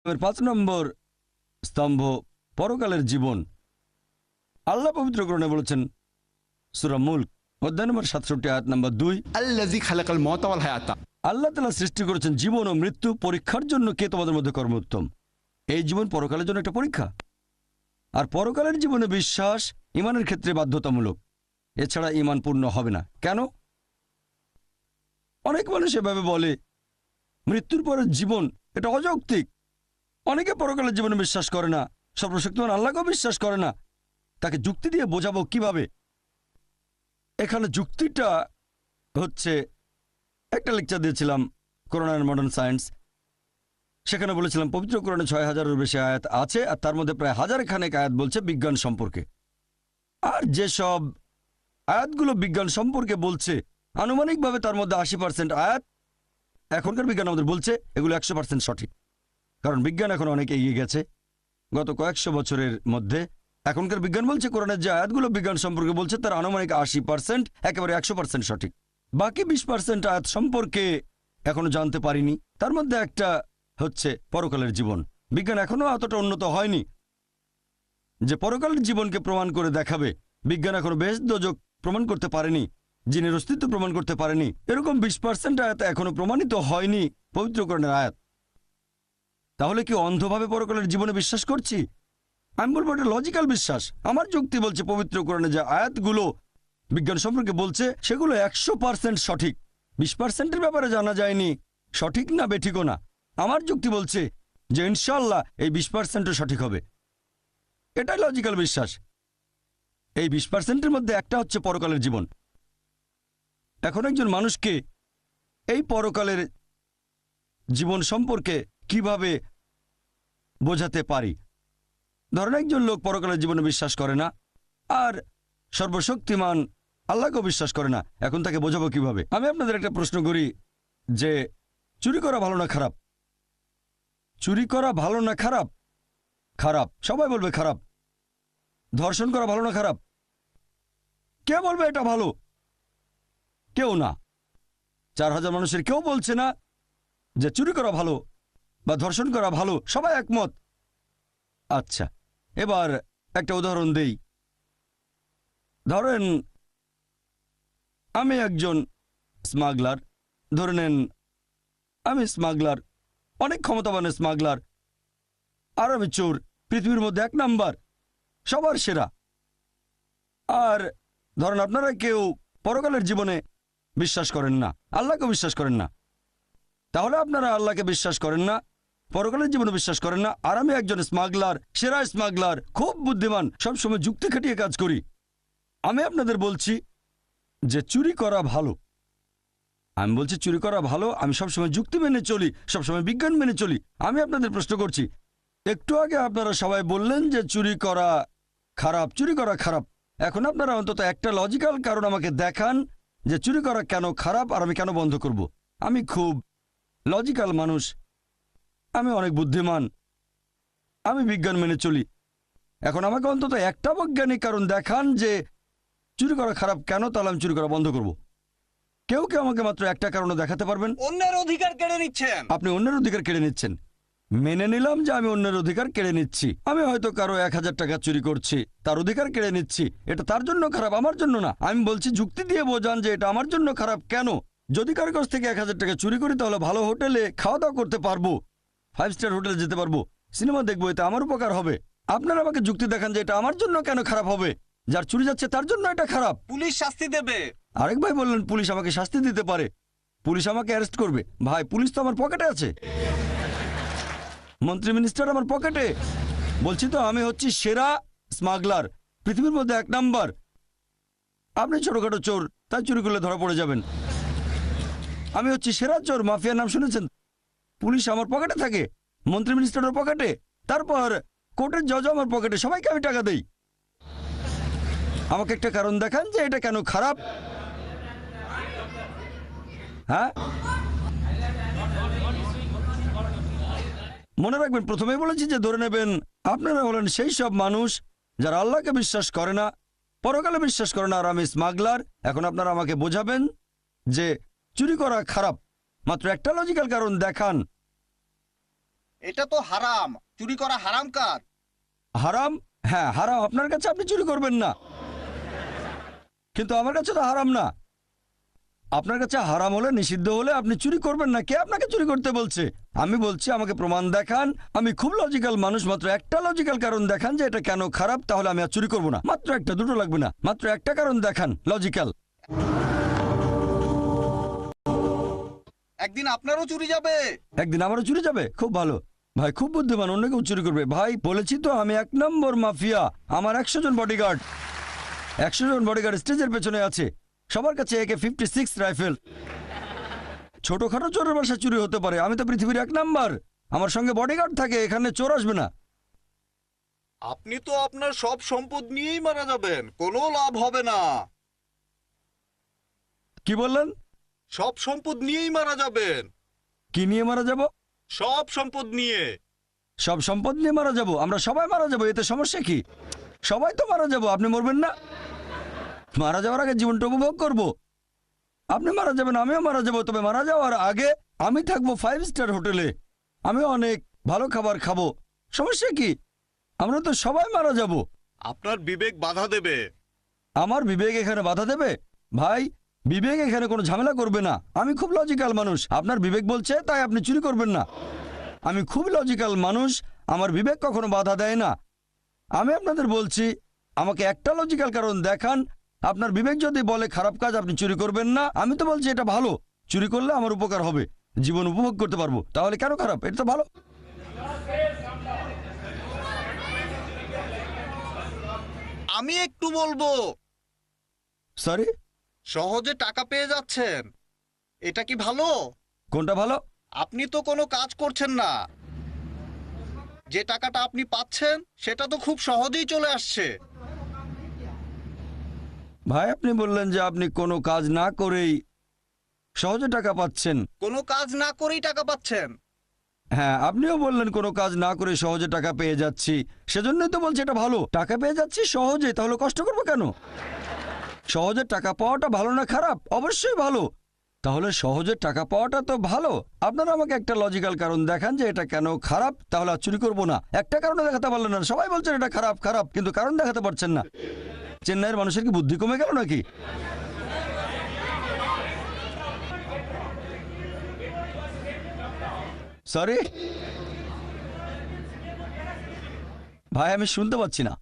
5 নম্বর স্তম্ভ পরকালের জীবন। আল্লাহ পবিত্র কোরআনে বলেছেন সূরা মুলক অধ্যায় নম্বর 67 আয়াত নম্বর 2, আল্লাযী খালাকাল মাউতা ওয়াল হায়াতা। আল্লাহ তাআলা সৃষ্টি করেছেন জীবন ও মৃত্যু পরীক্ষার জন্য কে তোমাদের মধ্যে কর্মোত্তম। এই জীবন পরকালের জন্য একটা পরীক্ষা। আর পরকালের জীবনে বিশ্বাস ঈমানের ক্ষেত্রে বাধ্যতামূলক, এছাড়া ঈমান পূর্ণ হবে না। কেন? অনেক মানুষ এভাবে বলে মৃত্যুর পরের জীবন এটা অযৌক্তিক। অনেকে পরকালের জীবনে বিশ্বাস করে না, সর্বশক্তিমান আল্লাহকেও বিশ্বাস করে না। তাকে যুক্তি দিয়ে বোঝাবো কিভাবে? এখানে যুক্তিটা হচ্ছে, একটা লেকচার দিয়েছিলাম কোরআন অ্যান্ড মডার্ন সায়েন্স। সেখানে বলেছিলাম পবিত্র কোরআনে 6000-এর বেশি আয়াত আছে, আর তার মধ্যে প্রায় 1000 খানেক আয়াত বলছে বিজ্ঞান সম্পর্কে। আর যেসব আয়াতগুলো বিজ্ঞান সম্পর্কে বলছে আনুমানিকভাবে তার মধ্যে 80% আয়াত এখনকার বিজ্ঞান আমাদের বলছে এগুলো 100% সঠিক। কারণ বিজ্ঞান এখন অনেক এগিয়ে গেছে গত কয়েকশো বছরের মধ্যে। এখনকার বিজ্ঞান বলছে কোরআনের যে আয়াতগুলো বিজ্ঞান সম্পর্কে বলছে তার আনুমানিক 80% একেবারে 100% সঠিক। বাকি 20% আয়াত সম্পর্কে এখনো জানতে পারিনি। তার মধ্যে একটা হচ্ছে পরকালের জীবন। বিজ্ঞান এখনো এতটা উন্নত হয়নি যে পরকালের জীবনকে প্রমাণ করে দেখাবে। বিজ্ঞান এখনো বেহেশত দোজখ প্রমাণ করতে পারেনি, জিনের অস্তিত্ব প্রমাণ করতে পারেনি। এরকম 20% আয়াত এখনো প্রমাণিত হয়নি পবিত্র কোরআনের আয়াত। তাহলে কি অন্ধভাবে পরকালের জীবনে বিশ্বাস করছি? আমি বলবো এটা লজিক্যাল বিশ্বাস। আমার যুক্তি বলছে পবিত্র কোরআনে যে আয়াতগুলো বিজ্ঞান সম্পর্কে বলছে সেগুলো 100% সঠিক। 20%-এর ব্যাপারে জানা যায়নি সঠিক না বেঠিকও না। আমার যুক্তি বলছে যে ইনশাআল্লাহ এই 20%ও সঠিক হবে। এটাই লজিক্যাল বিশ্বাস। এই 20%-এর মধ্যে একটা হচ্ছে পরকালের জীবন। এখন একজন মানুষকে এই পরকালের জীবন সম্পর্কে কিভাবে বোঝাতে পারি? ধরেন একজন লোক পরকালের জীবনে বিশ্বাস করে না আর সর্বশক্তিমান আল্লাহকেও বিশ্বাস করে না। এখন তাকে বোঝাবো কিভাবে? আমি আপনাদের একটা প্রশ্ন করি যে চুরি করা ভালো না খারাপ? চুরি করা ভালো না খারাপ? খারাপ। সবাই বলবে খারাপ। ধর্ষণ করা ভালো না খারাপ? কে বলবে এটা ভালো? কেউ না। 4000 মানুষের কেউ বলছে না যে চুরি করা ভালো বা ধর্ষণ করা ভালো। সবাই একমত। আচ্ছা, এবার একটা উদাহরণ দেই। ধরেন আমি একজন স্মাগলার। ধরে নেন আমি স্মাগলার, অনেক ক্ষমতাবান স্মাগলার, আর আমি চোর, পৃথিবীর মধ্যে 1 নাম্বার, সবার সেরা। আর ধরেন আপনারা কেউ পরকালের জীবনে বিশ্বাস করেন না, আল্লাহকে বিশ্বাস করেন না। তাহলে আপনারা আল্লাহকে বিশ্বাস করেন না, পরকালের জীবনে বিশ্বাস করেন না, আর আমি একজন স্মাগলার, সেরা স্মাগলার, খুব বুদ্ধিমান, সবসময় যুক্তি খাটিয়ে কাজ করি। আমি আপনাদের বলছি যে চুরি করা ভালো। আমি বলছি চুরি করা ভালো। আমি সবসময় যুক্তি মেনে চলি, সবসময় বিজ্ঞান মেনে চলি। আমি আপনাদের প্রশ্ন করছি, একটু আগে আপনারা সবাই বললেন যে চুরি করা খারাপ, চুরি করা খারাপ। এখন আপনারা অন্তত একটা লজিক্যাল কারণ আমাকে দেখান যে চুরি করা কেন খারাপ আর আমি কেন বন্ধ করব। আমি খুব লজিক্যাল মানুষ, আমি অনেক বুদ্ধিমান, আমি বিজ্ঞান মেনে চলি। এখন আমাকে অন্তত একটা বৈজ্ঞানিক কারণ দেখান যে চুরি করা খারাপ কেন, তাহলে আমি চুরি করা বন্ধ করব। কেউ কেউ আমাকে মাত্র একটা কারণে দেখাতে পারবেন? অন্যের অধিকার কেড়ে নিচ্ছেন। আপনি অন্যের অধিকার কেড়ে নিচ্ছেন। মেনে নিলাম যে আমি অন্যের অধিকার কেড়ে নিচ্ছি। আমি হয়তো কারো 1000 টাকা চুরি করছি, তার অধিকার কেড়ে নিচ্ছি। এটা তার জন্য খারাপ, আমার জন্য না। আমি বলছি যুক্তি দিয়ে বোঝান যে এটা আমার জন্য খারাপ কেন। যদি কারো কাছ থেকে 1000 টাকা চুরি করি তাহলে ভালো হোটেলে খাওয়া দাওয়া করতে পারবো, 5 স্টার হোটেলে যেতে পারবো, সিনেমা দেখবো, এতে আমার উপকার হবে। আপনারা আমাকে যুক্তি দেখান যে এটা আমার জন্য কেন খারাপ হবে। যার চুরি যাচ্ছে তার জন্য এটা খারাপ। পুলিশ শাস্তি দেবে। আরেক ভাই বললেন পুলিশ আমাকে শাস্তি দিতে পারে, পুলিশ আমাকে অ্যারেস্ট করবে। ভাই, পুলিশ তো আমার পকেটে আছে, মন্ত্রী মিনিস্টার আমার পকেটে। বলছি তো আমি হচ্ছি সেরা স্মাগলার, পৃথিবীর মধ্যে 1 নাম্বার। আপনি ছোটখাটো চোর, তাই চুরি করলে ধরা পড়ে যাবেন। আমি হচ্ছি সেরা চোর, মাফিয়ার নাম শুনেছেন? পুলিশ আমার পকেটে থাকে, মন্ত্রী মিনিস্টারের পকেটে, তারপর কোর্টের জজ আমার পকেটে। সবাইকে আমি টাকা দেই। আমাকে একটা কারণ দেখান যে এটা কেন খারাপ। হ্যাঁ, মনে রাখবেন প্রথমেই বলেছি যে ধরে নেবেন আপনারা হলেন সেই সব মানুষ যারা আল্লাহকে বিশ্বাস করে না, পরকালে বিশ্বাস করে না, আর আমি স্মাগলার। এখন আপনারা আমাকে বোঝাবেন যে চুরি করা খারাপ। মাত্র একটা লজিক্যাল কারণ দেখান এটা তো হারাম, চুরি করা হারাম কাজ। হারাম? হ্যাঁ হারাম আপনার কাছে, আপনি চুরি করবেন না, কিন্তু আমার কাছে তো হারাম না। আপনার কাছে হারাম হলে, নিষিদ্ধ হলে আপনি চুরি করবেন না। কে আপনাকে চুরি করতে বলছে? আমি বলছি আমাকে প্রমাণ দেখান। আমি খুব লজিক্যাল মানুষ, মাত্র একটা লজিক্যাল কারণ দেখান যে এটা কেন খারাপ, তাহলে আমি আর চুরি করব না। মাত্র একটা, দুটো লাগবে না, মাত্র একটা কারণ দেখান লজিক্যাল। একদিন আপনারও চুরি যাবে। একদিন আমারও চুরি যাবে? খুব ভালো ভাই, খুব বুদ্ধিমান, অন্য কেউ চুরি করবে। ভাই বলেছি তো আমি 1 নম্বর মাফিয়া। আমার 100 জন বডিগার্ড, 100 জন বডিগার্ড স্টেজের পেছনে আছে, সবার কাছে AK-56 রাইফেল। ছোটখাটো চোরের বাসা চুরি হতে পারে, আমি তো পৃথিবীর 1 নাম্বার। আমার সঙ্গে বডিগার্ড থাকে, এখানে চোর আসবে না। আপনি তো আপনার সব সম্পদ নিয়েই মারা যাবেন, কোনো লাভ হবে না। কি বললেন? সব সম্পদ নিয়েই মারা যাবেন। কি নিয়ে মারা যাব? সব সম্পদ নিয়ে। সব সম্পদ নিয়ে মারা যাব? আমরা সবাই মারা যাব, এতে সমস্যা কি? সবাই তো মারা যাব, আপনি মরবেন না? মারা যাওয়ার আগে জীবনটা উপভোগ করব। আপনি মারা যাবেন, আমিও মারা যাব, তবে মারা যাওয়ার আগে আমি থাকবো 5 স্টার হোটেলে, আমি অনেক ভালো খাবার খাবো। সমস্যা কি? আমরা তো সবাই মারা যাব। আপনার বিবেক বাধা দেবে। আমার বিবেক এখানে বাধা দেবে? ভাই বিবেক এখানে কোনো ঝামেলা করবে না। আমি খুব লজিক্যাল মানুষ, আপনার বিবেক বলছে তাই আপনি চুরি করবেন না। আমি খুব লজিক্যাল মানুষ, আমার বিবেক কখনো বাধা দেয় না। আমি আপনাদের বলছি আমাকে একটা লজিক্যাল কারণ দেখান। আপনার বিবেক যদি বলে খারাপ কাজ, আপনি চুরি করবেন না, আমি তো বলছি এটা ভালো, চুরি করলে আমার উপকার হবে, জীবন উপভোগ করতে পারবো, তাহলে কেন খারাপ? এটা তো ভালো। আমি একটু বলবো, সরি? সহজে টাকা পেয়ে যাচ্ছেন, এটা কি ভালো? কোনটা ভালো? আপনি তো কোনো কাজ করছেন না, যে টাকাটা আপনি পাচ্ছেন সেটা তো খুব সহজেই চলে আসছে। ভাই আপনি বললেন যে আপনি কোনো কাজ না করেই সহজে টাকা পাচ্ছেন। কোনো কাজ না করেই টাকা পাচ্ছেন। হ্যাঁ আপনিও বললেন কোনো কাজ না করে সহজে টাকা পেয়ে যাচ্ছি, সেজন্যই তো বলছি এটা ভালো। টাকা পেয়ে যাচ্ছি সহজে, তাহলে কষ্ট করবো কেন? সহজে টাকা পাওয়াটা ভালো না খারাপ? অবশ্যই ভালো। তাহলে সহজে টাকা পাওয়াটা তো ভালো। আপনারা আমাকে একটা লজিক্যাল কারণ দেখান যে এটা কেন খারাপ, তাহলে আর চুরি করবো না। একটা কারণে দেখাতে পারলেন না, সবাই বলছেন এটা খারাপ খারাপ, কিন্তু কারণ দেখাতে পারছেন না। চেন্নাইয়ের মানুষের কি বুদ্ধি কমে গেল নাকি? সরি ভাই, আমি শুনতে পাচ্ছি না।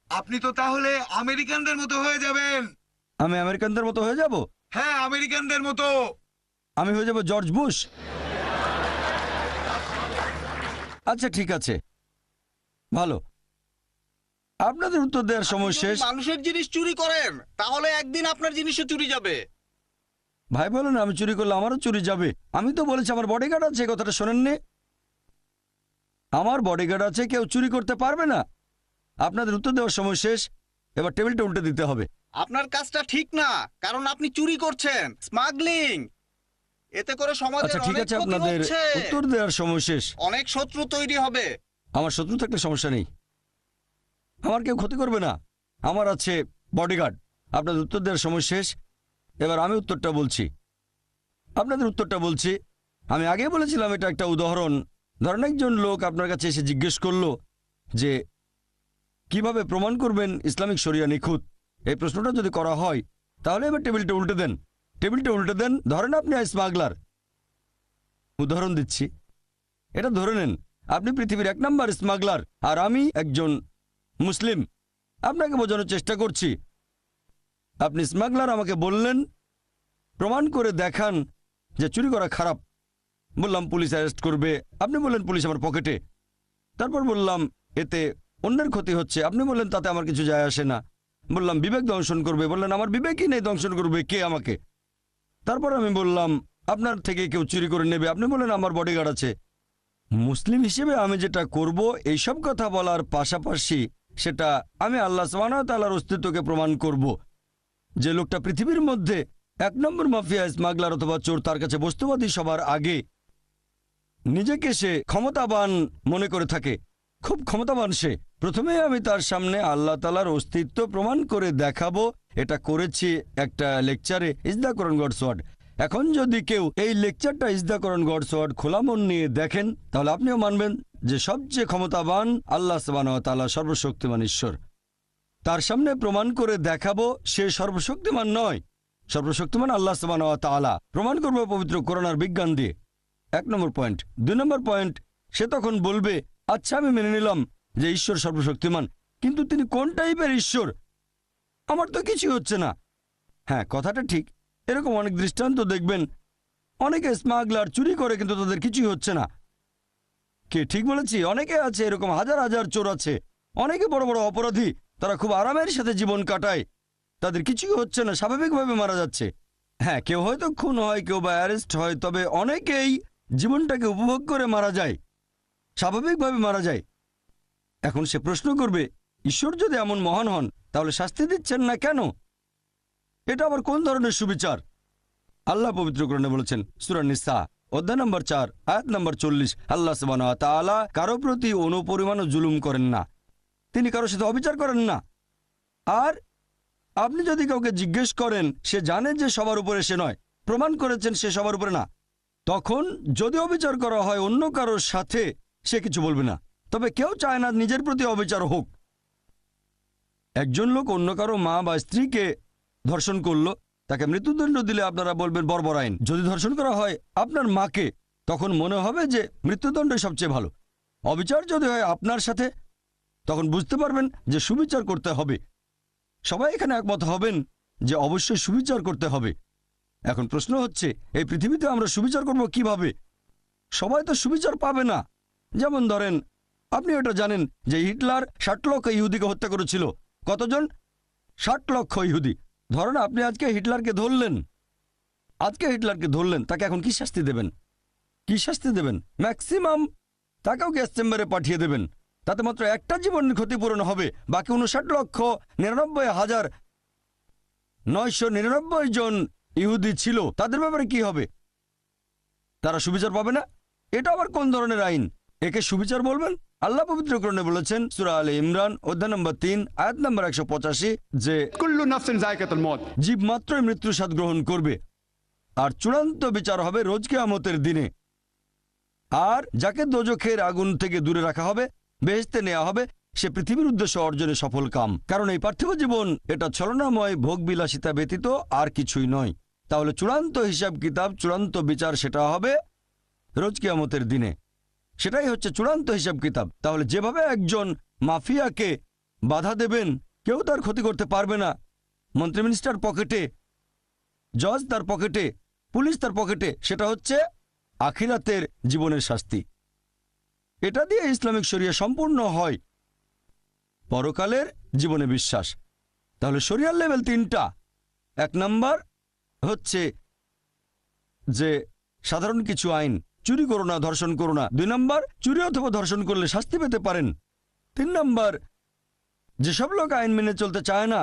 আপনি তো তাহলে আমেরিকানদের মতো হয়ে যাবেন। আমি আমেরিকানদের মতো হয়ে যাব? হ্যাঁ, আমেরিকানদের মতো। আমি হয়ে যাব জর্জ বুশ? আচ্ছা ঠিক আছে, ভালো। আপনাদের উত্তর দেওয়ার সময় আপনি শেষ। যদি মানুষের জিনিস চুরি করেন তাহলে একদিন আপনার জিনিসও চুরি যাবে। ভাই বলেন আমি চুরি করলে আমারও চুরি যাবে? আমি তো বলেছি আমার বডিগার্ড আছে, এই কথাটা শোনেননি? আমার বডিগার্ড আছে, কেউ চুরি করতে পারবে না। আপনাদের উত্তর দেওয়ার সময় শেষ, এবার টেবিলটা উল্টে দিতে হবে। আপনার কাজটা ঠিক না, কারণ আপনি চুরি করছেন, স্মাগলিং। এতে করে সমাজের আচ্ছা ঠিক অনেক আছে, ক্ষতি আপনাদের হচ্ছে, উত্তর দেওয়ার সময় শেষ। অনেক শত্রু তৈরি হবে। আমার শত্রু থাকলে সমস্যা নেই, আমার কেউ ক্ষতি করবে না, আমার আছে বডিগার্ড। আপনাদের উত্তর দেওয়ার সময় শেষ, এবার আমি উত্তরটা বলছি, আপনাদের উত্তরটা বলছি। আমি আগেই বলেছিলাম এটা একটা উদাহরণ। ধরেন একজন লোক আপনার কাছে এসে জিজ্ঞেস করলো যে কিভাবে প্রমাণ করবেন ইসলামিক শরিয়া নিখুঁত। এই প্রশ্নটা যদি করা হয় তাহলে এবার টেবিলটা উল্টে দেন, টেবিলটা উল্টে দেন। ধরেন আপনি স্মাগলার, উদাহরণ দিচ্ছি, এটা ধরে নেন আপনি পৃথিবীর 1 নাম্বার স্মাগলার আর আমি একজন মুসলিম। আপনাকে বোঝানোর চেষ্টা করছি, আপনি স্মাগলার, আমাকে বললেন প্রমাণ করে দেখান যে চুরি করা খারাপ। বললাম পুলিশ অ্যারেস্ট করবে, আপনি বললেন পুলিশ আমার পকেটে। তারপর বললাম এতে অন্যের ক্ষতি হচ্ছে, আপনি বললেন তাতে আমার কিছু যায় আসে না। বললাম বিবেক দংশন করবে, বললেন আমার বিবেকই নেই, দংশন করবে কে আমাকে? তারপর আমি বললাম আপনার থেকে কেউ চুরি করে নেবে, আপনি বললেন আমার বডিগার্ড আছে। মুসলিম হিসেবে আমি যেটা করব এইসব কথা বলার পাশাপাশি সেটা আমি আল্লাহ সুবহানাহু ওয়া তাআলার অস্তিত্বকে প্রমাণ করব। যে লোকটা পৃথিবীর মধ্যে 1 নম্বর মাফিয়া, স্মাগলার অথবা চোর, তার কাছে বস্তুবাদী সবার আগে, নিজেকে সে ক্ষমতাবান মনে করে থাকে, খুব ক্ষমতাবান সে। প্রথমে আমি তার সামনে আল্লাহ তাআলার অস্তিত্ব প্রমাণ করে দেখাবো। এটা করেছি একটা লেকচারে, is the Quran God's word. এখন যদি কেউ এই লেকচারটা is the Quran God's word খোলা মন নিয়ে দেখেন, তাহলে আপনিও মানবেন যে সবচেয়ে ক্ষমতাবান আল্লাহ সুবহানাহু ওয়া তাআলা সর্বশক্তিমান ঈশ্বর। তার সামনে প্রমাণ করে দেখাবো সে সর্বশক্তিমান নয়, সর্বশক্তিমান আল্লাহ সুবহানাহু ওয়া তাআলা। প্রমাণ করবো পবিত্র কোরআন আর বিজ্ঞান দিয়ে। 1 নম্বর পয়েন্ট। 2 নম্বর পয়েন্ট, সে তখন বলবে আচ্ছা আমি মেনে নিলাম যে ঈশ্বর সর্বশক্তিমান, কিন্তু তিনি কোন টাইপের ঈশ্বর? আমার তো কিছু হচ্ছে না। হ্যাঁ, কথাটা ঠিক। এরকম অনেক দৃষ্টান্ত দেখবেন, অনেকে স্মাগলার চুরি করে কিন্তু তাদের কিছুই হচ্ছে না। কে ঠিক বলেছি? অনেকে আছে এরকম, হাজার হাজার চোর আছে, অনেকে বড় বড় অপরাধী, তারা খুব আরামের সাথে জীবন কাটায়, তাদের কিছুই হচ্ছে না, স্বাভাবিকভাবে মারা যাচ্ছে। হ্যাঁ, কেউ হয়তো খুন হয়, কেউ বা অ্যারেস্ট হয়, তবে অনেকেই জীবনটাকে উপভোগ করে মারা যায়, স্বাভাবিকভাবে মারা যায়। এখন সে প্রশ্ন করবে ঈশ্বর যদি এমন মহান হন তাহলে শাস্তি দিচ্ছেন না কেন? এটা আবার কোন ধরনের সুবিচার? আল্লাহ পবিত্র কোরআনে বলেছেন সূরা নিসা অধ্যায় নম্বর 4 আয়াত নম্বর 40, আল্লাহ সুবহানাহু ওয়া তাআলা কারো প্রতি অনুপরিমাণও জুলুম করেন না, তিনি কারোর সাথে অবিচার করেন না। আর আপনি যদি কাউকে জিজ্ঞেস করেন, সে জানে যে সবার উপরে সে নয়, প্রমাণ করেছেন সে সবার উপরে না, তখন যদি অবিচার করা হয় অন্য কারোর সাথে সে কিছু বলবে না। তবে কেউ চায় না নিজের প্রতি অবিচার হোক। একজন লোক অন্য কারো মা বা স্ত্রীকে ধর্ষণ করলো, তাকে মৃত্যুদণ্ড দিলে আপনারা বলবেন বর্বর আইন। যদি ধর্ষণ করা হয় আপনার মাকে, তখন মনে হবে যে মৃত্যুদণ্ড সবচেয়ে ভালো। অবিচার যদি হয় আপনার সাথে, তখন বুঝতে পারবেন যে সুবিচার করতে হবে। সবাই এখানে একমত হবেন যে অবশ্যই সুবিচার করতে হবে। এখন প্রশ্ন হচ্ছে, এই পৃথিবীতে আমরা সুবিচার করব কিভাবে? সবাই তো সুবিচার পাবে না। যেমন ধরেন, আপনি এটা জানেন যে হিটলার 60 লক্ষ ইহুদিকে হত্যা করেছিল। কতজন? 60 লক্ষ ইহুদি। ধরেন আপনি আজকে হিটলারকে ধরলেন, তাকে এখন কি শাস্তি দেবেন? কি শাস্তি দেবেন? ম্যাক্সিমাম তাকেও গ্যাস চেম্বারে পাঠিয়ে দেবেন, তাতে মাত্র একটা জীবনের ক্ষতিপূরণ হবে। বাকি 59,99,999 জন ইহুদি ছিল, তাদের ব্যাপারে কি হবে? তারা সুবিচার পাবে না? এটা আবার কোন ধরনের আইন? একে সুবিচার বলবেন? আল্লাহ পবিত্র কোরআনে বলেছেন সূরা আলে ইমরান অধ্যায় নম্বর 3 আয়াত নম্বর 185 যে कुल्लु नफ्सिन जायकातुल मौत। জীব মাত্রই মৃত্যুর স্বাদ গ্রহণ করবে, আর চূড়ান্ত বিচার হবে রোজ কিয়ামতের দিনে। আর যাকে দোজখের আগুন থেকে দূরে রাখা হবে, বেহেশতে নেওয়া হবে, সে পৃথিবীর উদ্দেশ্য অর্জনে সফল কাম। কারণ এই পার্থিব জীবন এটা ছলনাময় ভোগ বিলাসিতা ব্যতীত আর কিছুই নয়। তাহলে চূড়ান্ত হিসাব কিতাব, চূড়ান্ত বিচার সেটা হবে রোজ কিয়ামতের দিনে। সেটাই হচ্ছে চূড়ান্ত হিসাব কিতাব। তাহলে যেভাবে একজন মাফিয়াকে বাধা দেবেন, কেউ তার ক্ষতি করতে পারবে না, মন্ত্রী মিনিস্টার পকেটে, জজ তার পকেটে, পুলিশ তার পকেটে, সেটা হচ্ছে আখিরাতের জীবনের শাস্তি। এটা দিয়ে ইসলামিক শরিয়া সম্পূর্ণ হয়, পরকালের জীবনে বিশ্বাস। তাহলে শরিয়ার লেভেল 3টা। 1 নাম্বার হচ্ছে যে সাধারণ কিছু আইন, চুরি করো না, ধর্ষণ করো না। 2 নাম্বার, চুরি অথবা ধর্ষণ করলে শাস্তি পেতে পারেন। 3 নাম্বার, যেসব লোক আইন মেনে চলতে চায় না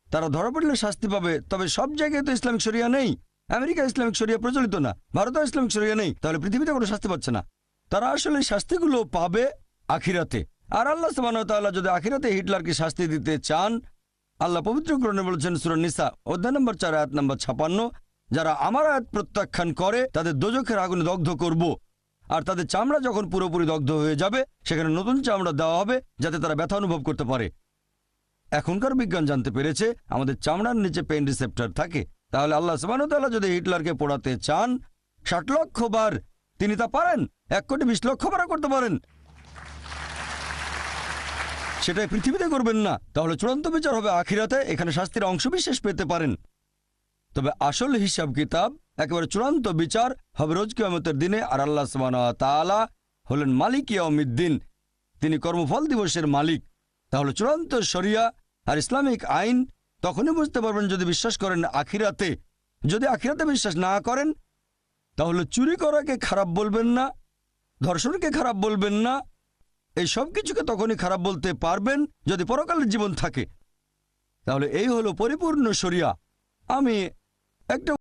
তারা ধরা পড়লে শাস্তি পাবে। তবে সব জায়গায় তো ইসলামিক শরিয়া নেই। আমেরিকা ইসলামিক শরিয়া প্রচলিত না, ভারতেও ইসলামিক শরিয়া নেই, তাহলে পৃথিবীতে কোনো শাস্তি পাচ্ছে না। তারা আসলে শাস্তিগুলো পাবে আখিরাতে। আর আল্লাহ সুবহানাহু ওয়া তাআলা যদি আখিরাতে হিটলারকে শাস্তি দিতে চান, আল্লাহ পবিত্র কোরআনে বলেছেন সূরা নিসা অধ্যায় নম্বর 4 আয়াত নম্বর 56, যারা আমার আয়াত প্রত্যাখ্যান করে তাদের দোজখের আগুনে দগ্ধ করব, আর তাদের চামড়া যখন পুরোপুরি দগ্ধ হয়ে যাবে সেখানে নতুন চামড়া দেওয়া হবে যাতে তারা ব্যথা অনুভব করতে পারে। এখনকার বিজ্ঞান জানতে পেরেছে আমাদের চামড়ার নিচে পেইন রিসেপ্টর থাকে। তাহলে আল্লাহ সুবহানাহু ওয়া তাআলা যদি হিটলারকে পোড়াতে চান 60 লক্ষ বার, তিনি তা পারেন। 1,20,00,000 বার করতে পারেন। সেটাই পৃথিবীতে করবেন না। তাহলে চূড়ান্ত বিচার হবে আখিরাতে, এখানে শাস্তির অংশ বিশেষ পেতে পারেন। তবে আসল হিসাব কিতাব, একেবারে চূড়ান্ত বিচার হবে রোজ কিয়ামতের দিনে। আর আল্লাহ সুবহানাহু ওয়া তাআলা হলেন মালিক ইয়াউমিদ্দিন, তিনি কর্মফল দিবসের মালিক। তাহলে চূড়ান্ত শরিয়া আর ইসলামিক আইন তখনই বুঝতে পারবেন যদি বিশ্বাস করেন আখিরাতে। যদি আখিরাতে বিশ্বাস না করেন তাহলে চুরি করাকে খারাপ বলবেন না, ধর্ষণকে খারাপ বলবেন না, এই সব কিছুকে তখনই খারাপ বলতে পারবেন যদি পরকালের জীবন থাকে। তাহলে এই হলো পরিপূর্ণ শরিয়া। আমি একটা